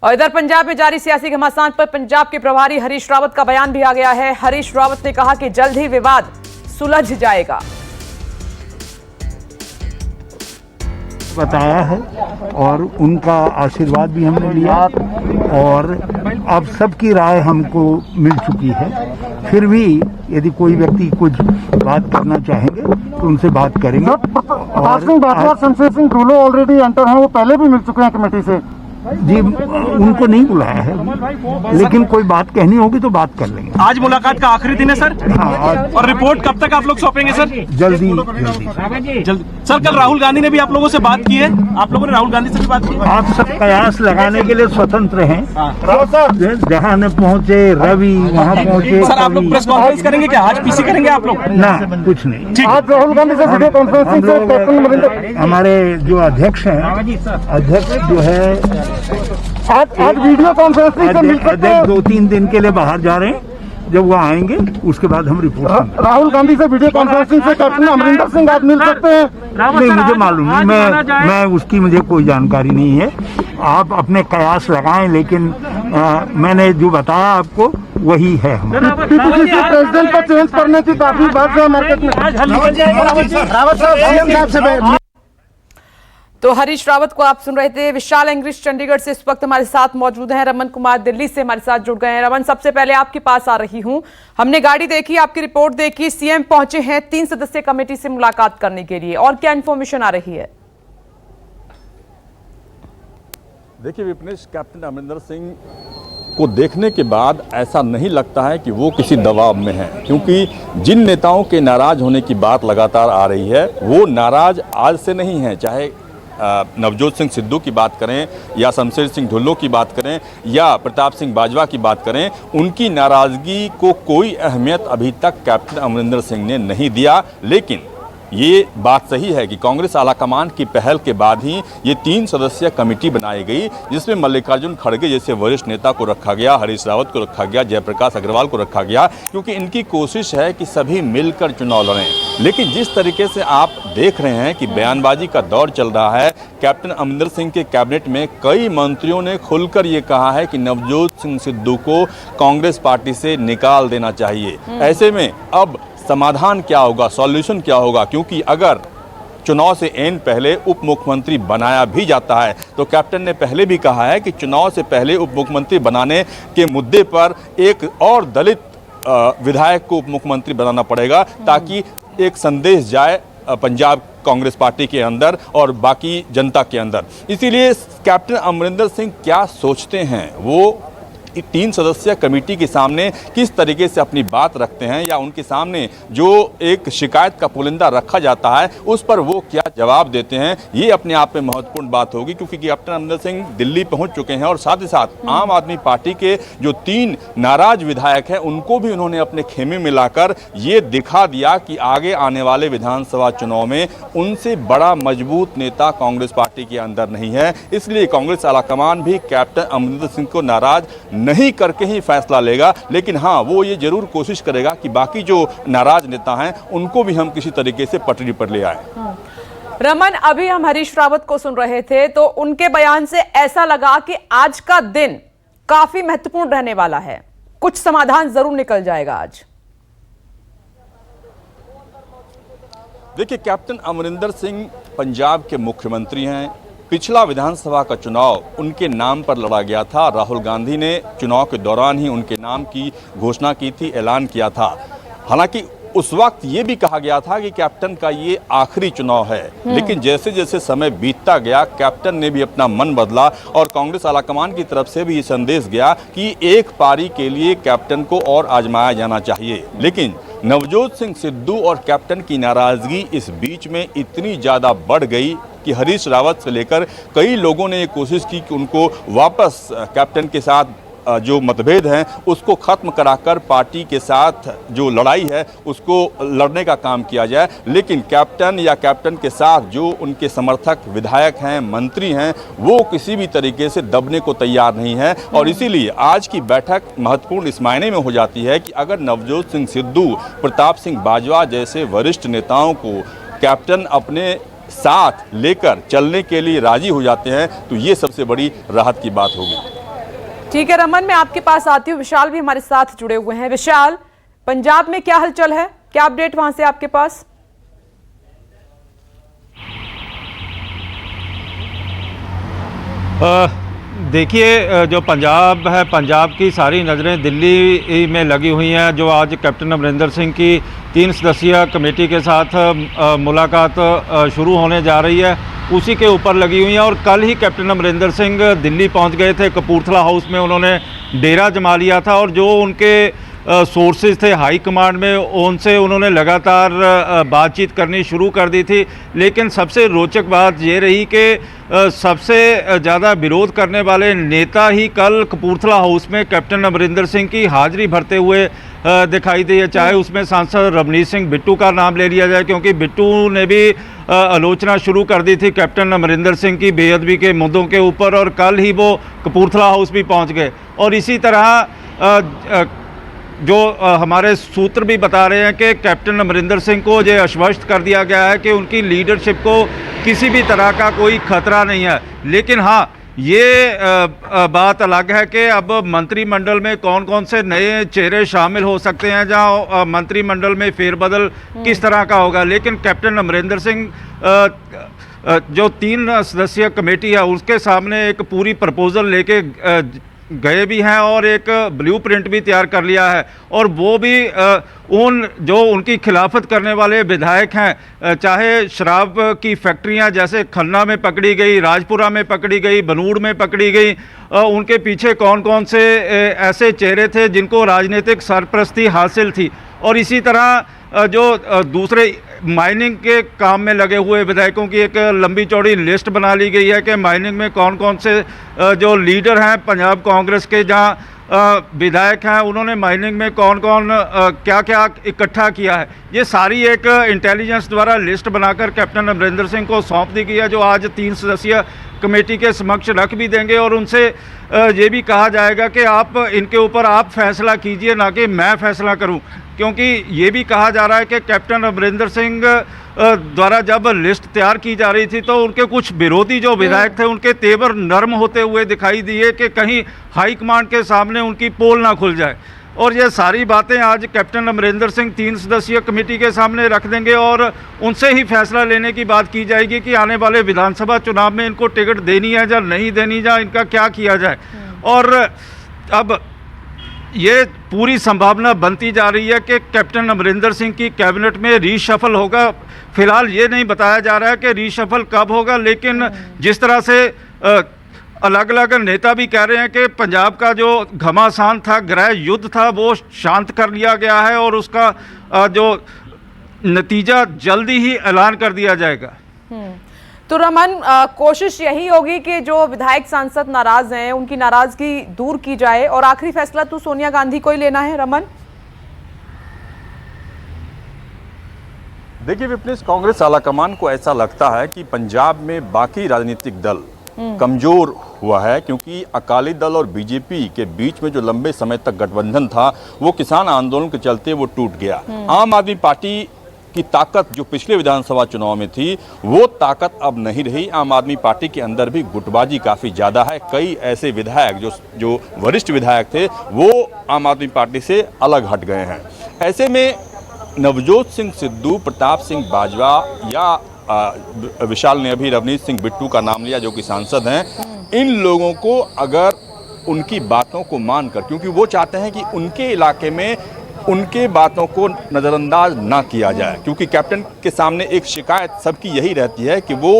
और इधर पंजाब में जारी सियासी घमासान पर पंजाब के प्रभारी हरीश रावत का बयान भी आ गया है। हरीश रावत ने कहा कि जल्द ही विवाद सुलझ जाएगा। बताया है और उनका आशीर्वाद भी हमने लिया और अब सबकी राय हमको मिल चुकी है। फिर भी यदि कोई व्यक्ति कुछ बात करना चाहेंगे तो उनसे बात करेंगे। प्रताप सिंह बाजवा, शमशेर सिंह ढुलो ऑलरेडी एंटर हैं, वो पहले भी मिल चुके हैं कमेटी से। जी, उनको नहीं बुलाया है, लेकिन कोई बात कहनी होगी तो बात कर लेंगे। आज मुलाकात का आखिरी दिन है सर। हाँ, और रिपोर्ट कब तक आप लोग सौंपेंगे सर? जल्दी। सर, कल राहुल गांधी ने भी आप लोगों से बात की है, आप लोगों ने राहुल गांधी से भी बात की? आप सब कयास लगाने के लिए स्वतंत्र हैं। जहाँ न पहुँचे रवि वहाँ पहुँचे। सर, आप लोग प्रेस कॉन्फ्रेंस करेंगे क्या? आज पीसी करेंगे आप लोग? ना, कुछ नहीं। आज राहुल गांधी से वीडियो कॉन्फ्रेंसिंग से कैप्टन अमरिंदर, हमारे जो अध्यक्ष हैं, अध्यक्ष जो है आज वीडियो कॉन्फ्रेंसिंग से मिल सकते हैं। 2-3 दिन के लिए बाहर जा रहे हैं, जब वो आएंगे उसके बाद हम रिपोर्ट। राहुल गांधी से वीडियो कॉन्फ्रेंसिंग से कैप्टन अमरिंदर सिंह आज मिल सकते हैं? नहीं, मुझे मालूम नहीं, मैं उसकी मुझे कोई जानकारी नहीं है। आप अपने कयास लगाएं, लेकिन मैंने जो बताया आपको वही है। प्रेसिडेंट को चेंज करने की काफी बात है मार्केट में। रावत साहब से तो हरीश रावत को आप सुन रहे थे। विशाल इंग्लिश चंडीगढ़ से इस वक्त हमारे साथ मौजूद हैं। रमन कुमार दिल्ली से हमारे साथ जुड़ गए हैं। रमन, सबसे पहले आपके पास आ रही हूं। हमने गाड़ी देखी, आपकी रिपोर्ट देखी, सीएम पहुंचे हैं 3 सदस्यीय कमेटी से मुलाकात करने के लिए, और क्या इन्फॉर्मेशन आ रही है? देखिए विपनेश, कैप्टन अमरिंदर सिंह को देखने के बाद ऐसा नहीं लगता है कि वो किसी दबाव में हैं, क्योंकि जिन नेताओं के नाराज होने की बात लगातार आ रही है वो नाराज आज से नहीं है। चाहे नवजोत सिंह सिद्धू की बात करें या शमशेर सिंह ढुल्लो की बात करें या प्रताप सिंह बाजवा की बात करें, उनकी नाराज़गी को कोई अहमियत अभी तक कैप्टन अमरिंदर सिंह ने नहीं दिया। लेकिन ये बात सही है कि कांग्रेस आलाकमान की पहल के बाद ही ये 3 सदस्यीय कमेटी बनाई गई, जिसमें मल्लिकार्जुन खड़गे जैसे वरिष्ठ नेता को रखा गया, हरीश रावत को रखा गया, जयप्रकाश अग्रवाल को रखा गया, क्योंकि इनकी कोशिश है कि सभी मिलकर चुनाव लड़ें। लेकिन जिस तरीके से आप देख रहे हैं कि बयानबाजी का दौर चल रहा है, कैप्टन अमरिंदर सिंह के कैबिनेट में कई मंत्रियों ने खुलकर ये कहा है कि नवजोत सिंह सिद्धू को कांग्रेस पार्टी से निकाल देना चाहिए। ऐसे में अब समाधान क्या होगा, सॉल्यूशन क्या होगा? क्योंकि अगर चुनाव से एन पहले उप मुख्यमंत्री बनाया भी जाता है तो कैप्टन ने पहले भी कहा है कि चुनाव से पहले उप मुख्यमंत्री बनाने के मुद्दे पर एक और दलित विधायक को उप मुख्यमंत्री बनाना पड़ेगा, ताकि एक संदेश जाए पंजाब कांग्रेस पार्टी के अंदर और बाकी जनता के अंदर। इसीलिए कैप्टन अमरिंदर सिंह क्या सोचते हैं, वो 3 सदस्यीय कमेटी के सामने किस तरीके से अपनी बात रखते हैं, या उनके सामने जो एक शिकायत का पुलिंदा रखा जाता है उस पर वो क्या जवाब देते हैं, ये अपने आप में महत्वपूर्ण बात होगी। क्योंकि कैप्टन अमरिंदर सिंह दिल्ली पहुंच चुके हैं और साथ ही साथ आम आदमी पार्टी के जो 3 नाराज विधायक हैं उनको भी उन्होंने अपने खेमे में लाकर ये दिखा दिया कि आगे आने वाले विधानसभा चुनाव में उनसे बड़ा मजबूत नेता कांग्रेस पार्टी के अंदर नहीं है। इसलिए कांग्रेस आलाकमान भी कैप्टन अमरिंदर सिंह को नाराज नहीं करके ही फैसला लेगा। लेकिन हाँ, वो ये जरूर कोशिश करेगा कि बाकी जो नाराज नेता हैं उनको भी हम किसी तरीके से पटरी पर ले आए। रमन, अभी हम हरीश रावत को सुन रहे थे तो उनके बयान से ऐसा लगा कि आज का दिन काफी महत्वपूर्ण रहने वाला है, कुछ समाधान जरूर निकल जाएगा आज। देखिए, कैप्टन अमरिंदर सिंह पंजाब के मुख्यमंत्री हैं। पिछला विधानसभा का चुनाव उनके नाम पर लड़ा गया था। राहुल गांधी ने चुनाव के दौरान ही उनके नाम की घोषणा की थी, ऐलान किया था। हालांकि उस वक्त ये भी कहा गया था कि कैप्टन का ये आखिरी चुनाव है। लेकिन जैसे जैसे समय बीतता गया, कैप्टन ने भी अपना मन बदला और कांग्रेस आलाकमान की तरफ से भी ये संदेश गया कि एक पारी के लिए कैप्टन को और आजमाया जाना चाहिए। लेकिन नवजोत सिंह सिद्धू और कैप्टन की नाराजगी इस बीच में इतनी ज़्यादा बढ़ गई कि हरीश रावत से लेकर कई लोगों ने ये कोशिश की कि उनको वापस कैप्टन के साथ जो मतभेद हैं उसको ख़त्म कराकर पार्टी के साथ जो लड़ाई है उसको लड़ने का काम किया जाए। लेकिन कैप्टन या कैप्टन के साथ जो उनके समर्थक विधायक हैं, मंत्री हैं, वो किसी भी तरीके से दबने को तैयार नहीं है। और इसीलिए आज की बैठक महत्वपूर्ण इस मायने में हो जाती है कि अगर नवजोत सिंह सिद्धू, प्रताप सिंह बाजवा जैसे वरिष्ठ नेताओं को कैप्टन अपने साथ लेकर चलने के लिए राजी हो जाते हैं तो ये सबसे बड़ी राहत की बात होगी। ठीक है रमन, मैं आपके पास आती हूँ। विशाल भी हमारे साथ जुड़े हुए हैं। विशाल, पंजाब में क्या हलचल है, क्या अपडेट वहां से आपके पास? देखिए, जो पंजाब है, पंजाब की सारी नज़रें दिल्ली में लगी हुई हैं। जो आज कैप्टन अमरिंदर सिंह की 3 सदस्यीय कमेटी के साथ मुलाकात शुरू होने जा रही है, उसी के ऊपर लगी हुई हैं। और कल ही कैप्टन अमरिंदर सिंह दिल्ली पहुंच गए थे। कपूरथला हाउस में उन्होंने डेरा जमा लिया था और जो उनके सोर्सेज थे हाई कमांड में, उनसे उन्होंने लगातार बातचीत करनी शुरू कर दी थी। लेकिन सबसे रोचक बात ये रही कि सबसे ज़्यादा विरोध करने वाले नेता ही कल कपूरथला हाउस में कैप्टन अमरिंदर सिंह की हाजिरी भरते हुए दिखाई दिए। चाहे उसमें सांसद रवनीत सिंह बिट्टू का नाम ले लिया जाए, क्योंकि बिट्टू ने भी आलोचना शुरू कर दी थी कैप्टन अमरिंदर सिंह की बेअदबी के मुद्दों के ऊपर, और कल ही वो कपूरथला हाउस भी पहुंच गए। और इसी तरह जो हमारे सूत्र भी बता रहे हैं कि कैप्टन अमरिंदर सिंह को ये आश्वस्त कर दिया गया है कि उनकी लीडरशिप को किसी भी तरह का कोई खतरा नहीं है। लेकिन हाँ, ये बात अलग है कि अब मंत्रिमंडल में कौन कौन से नए चेहरे शामिल हो सकते हैं, जहां मंत्रिमंडल में फेरबदल किस तरह का होगा। लेकिन कैप्टन अमरिंदर सिंह जो 3 सदस्यीय कमेटी है, उसके सामने एक पूरी प्रपोजल लेके गए भी हैं और एक ब्लूप्रिंट भी तैयार कर लिया है। और वो भी जो उनकी खिलाफत करने वाले विधायक हैं, चाहे शराब की फैक्ट्रियां जैसे खन्ना में पकड़ी गई, राजपुरा में पकड़ी गई, बनूड़ में पकड़ी गई, उनके पीछे कौन कौन से ऐसे चेहरे थे जिनको राजनीतिक सरपरस्ती हासिल थी। और इसी तरह जो दूसरे माइनिंग के काम में लगे हुए विधायकों की एक लंबी चौड़ी लिस्ट बना ली गई है कि माइनिंग में कौन कौन से जो लीडर हैं पंजाब कांग्रेस के, जहां विधायक हैं, उन्होंने माइनिंग में कौन कौन क्या क्या इकट्ठा किया है। ये सारी एक इंटेलिजेंस द्वारा लिस्ट बनाकर कैप्टन अमरिंदर सिंह को सौंप दी गई है, जो आज 3 सदस्यीय कमेटी के समक्ष रख भी देंगे। और उनसे ये भी कहा जाएगा कि आप इनके ऊपर आप फैसला कीजिए, ना कि मैं फैसला करूं। क्योंकि ये भी कहा जा रहा है कि कैप्टन अमरिंदर सिंह द्वारा जब लिस्ट तैयार की जा रही थी तो उनके कुछ विरोधी जो विधायक थे, उनके तेवर नर्म होते हुए दिखाई दिए कि कहीं हाईकमांड के सामने उनकी पोल ना खुल जाए। और ये सारी बातें आज कैप्टन अमरिंदर सिंह 3 सदस्यीय कमेटी के सामने रख देंगे और उनसे ही फैसला लेने की बात की जाएगी कि आने वाले विधानसभा चुनाव में इनको टिकट देनी है या नहीं देनी, या इनका क्या किया जाए। और अब ये पूरी संभावना बनती जा रही है कि कैप्टन अमरिंदर सिंह की कैबिनेट में रीशफल होगा। फिलहाल ये नहीं बताया जा रहा है कि रीशफल कब होगा, लेकिन जिस तरह से अलग अलग नेता भी कह रहे हैं कि पंजाब का जो घमासान था, गृह युद्ध था, वो शांत कर लिया गया है और उसका जो नतीजा जल्दी ही ऐलान कर दिया जाएगा। तो रमन, कोशिश यही होगी कि जो विधायक सांसद नाराज हैं उनकी नाराजगी दूर की जाए और आखिरी फैसला तो सोनिया गांधी को ही लेना है। रमन, देखिए विपनेश, कांग्रेस आलाकमान को ऐसा लगता है कि पंजाब में बाकी राजनीतिक दल कमजोर हुआ है, क्योंकि अकाली दल और बीजेपी के बीच में जो लंबे समय तक गठबंधन था वो किसान आंदोलन के चलते वो टूट गया। आम आदमी पार्टी की ताकत जो पिछले विधानसभा चुनाव में थी वो ताकत अब नहीं रही। आम आदमी पार्टी के अंदर भी गुटबाजी काफ़ी ज़्यादा है। कई ऐसे विधायक जो वरिष्ठ विधायक थे वो आम आदमी पार्टी से अलग हट गए हैं। ऐसे में नवजोत सिंह सिद्धू, प्रताप सिंह बाजवा या विशाल ने अभी रवनीत सिंह बिट्टू का नाम लिया जो कि सांसद हैं, इन लोगों को अगर उनकी बातों को मानकर, क्योंकि वो चाहते हैं कि उनके इलाके में उनके बातों को नज़रअंदाज ना किया जाए, क्योंकि कैप्टन के सामने एक शिकायत सबकी यही रहती है कि वो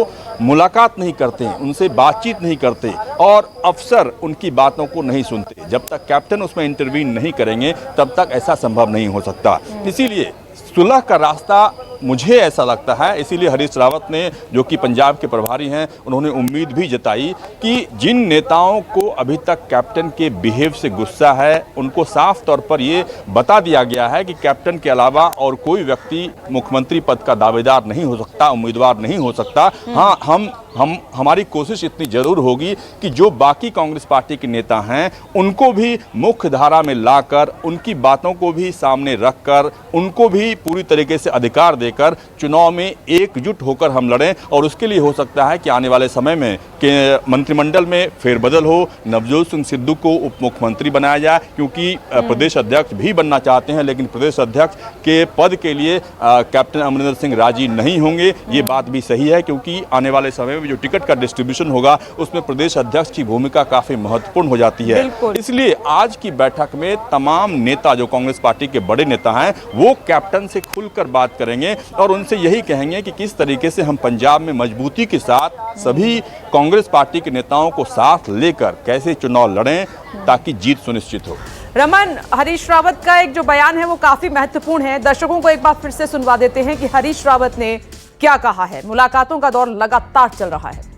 मुलाकात नहीं करते, उनसे बातचीत नहीं करते और अफसर उनकी बातों को नहीं सुनते। जब तक कैप्टन उसमें इंटरवीन नहीं करेंगे तब तक ऐसा संभव नहीं हो सकता। इसीलिए सुलह का रास्ता मुझे ऐसा लगता है, इसीलिए हरीश रावत ने, जो कि पंजाब के प्रभारी हैं, उन्होंने उम्मीद भी जताई कि जिन नेताओं को अभी तक कैप्टन के बिहेव से गुस्सा है उनको साफ तौर पर ये बता दिया गया है कि कैप्टन के अलावा और कोई व्यक्ति मुख्यमंत्री पद का दावेदार नहीं हो सकता, उम्मीदवार नहीं हो सकता। हाँ, हम हमारी कोशिश इतनी जरूर होगी कि जो बाकी कांग्रेस पार्टी के नेता हैं उनको भी मुख्य धारा में लाकर, उनकी बातों को भी सामने रखकर, उनको भी पूरी तरीके से अधिकार देकर चुनाव में एकजुट होकर हम लड़ें। और उसके लिए हो सकता है कि आने वाले समय में कि मंत्रिमंडल में फेरबदल हो, नवजोत सिंह सिद्धू को उप मुख्यमंत्री बनाया जाए, क्योंकि प्रदेश अध्यक्ष भी बनना चाहते हैं, लेकिन प्रदेश अध्यक्ष के पद के लिए कैप्टन अमरिंदर सिंह राजी नहीं होंगे। ये बात भी सही है, क्योंकि आने वाले समय में जो टिकट का डिस्ट्रीब्यूशन होगा उसमें प्रदेश अध्यक्ष की भूमिका काफी महत्वपूर्ण हो जाती है। इसलिए आज की बैठक में तमाम नेता, जो कांग्रेस पार्टी के बड़े नेता हैं, वो कैप्टन से खुलकर बात करेंगे और उनसे यही कहेंगे कि किस तरीके से हम पंजाब में मजबूती के साथ सभी कांग्रेस पार्टी के नेताओं को साथ लेकर कैसे चुनाव लड़ें ताकि जीत सुनिश्चित हो। रमन, हरीश रावत का एक जो बयान है वो काफी महत्वपूर्ण है। दर्शकों को एक बार फिर से सुनवा देते हैं कि हरीश रावत ने क्या कहा है। मुलाकातों का दौर लगातार चल रहा है।